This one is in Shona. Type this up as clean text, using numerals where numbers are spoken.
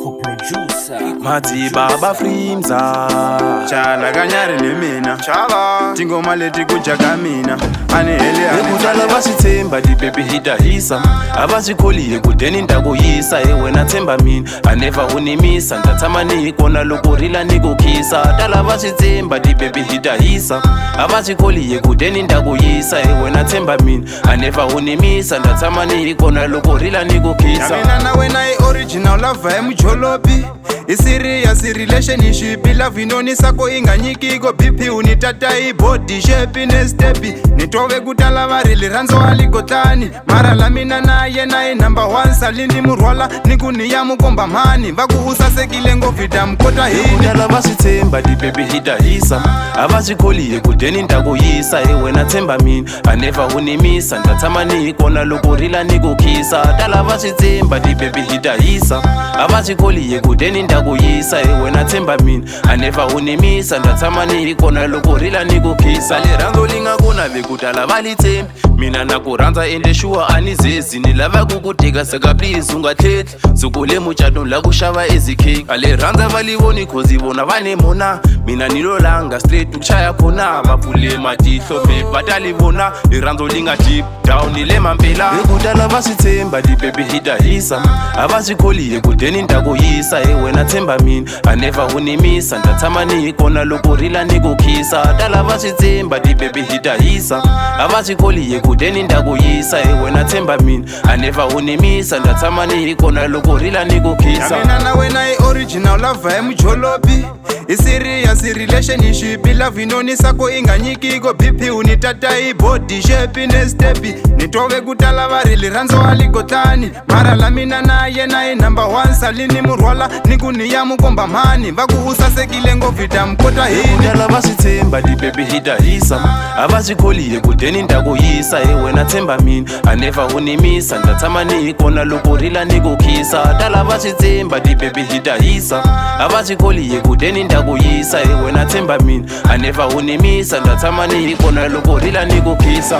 Coco producer Mati baba Frimza Chala kanyari nemina Chala Tingoma leti kujaga mina Ani hele ani Ekudala basithemba di baby hidahisa Abasikholiye kudeni ndakoyisa wena themba mina Aneva unimisa ndathama nikona lokurila nikukhisa Dala basithemba di baby hidahisa Abasikholiye kudeni ndakoyisa wena themba mina Aneva unimisa ndathama nikona lokurila nikukhisa Yamina na wena original love mjolopi serious relationship love inoni sako inganyikiko BP unitata body shape ne step nitove kutala varili ranzo aligotani mara lamina naye number 1 salindi murwala nikuniya mukomba mani vakuusasekile ngovida mkota hii Kudala basithemba di baby hidahisa Abasikholiye kudeni ndakoyisa wena themba mina Aneva unimisa ndathama nikona lokurila nikukhisa Dala basithemba di baby hidahisa Abasikholiye kudeni ndakoyisa wena themba mina Aneva unimisa ndathama nikona lokurila nikukhisa Liranzo lingakona bekudala balithembi mina nakuranza ende shuwa anizezi nilava kukudeka seka please ungathethi Zukule muchato la kushava ezicake Aliranza valivoni cause ivona vanemona mina nilolanga straight ukushaya khona Vapule matihlo bebatalivona liranzo linga deep down nile mampela Ekudala basithemba di baby hidahisa Abasikholiye kudeni ndakoyisa wena themba mina Aneva unimisa ndathama nikona lokurila nikukhisa Dala basithemba di baby hidahisa Abasikholiye kudeni ndakoyisa wena themba mina Aneva unimisa ndathama nikona lokurila nikukhisa Yamina na wena original love mjolopi serious relationship love inoni sako inganyikiko BP unitata body shape ne step nitove kutala varili ranzo aligotani mara lamina naye number 1 salini murwala nikuniya mukomba mani vakuusasekile ngovida mkota hii Kudala basithemba di baby hidahisa Abasikholiye kudeni ndakoyisa wena themba mina Aneva unimisa ndathama nikona lokurila nikukhisa Dala basithemba di baby hidahisa Abasikholiye kudeni ndakoyisa wena themba mina Aneva unimisa ndathama nikona lokurila nikukhisa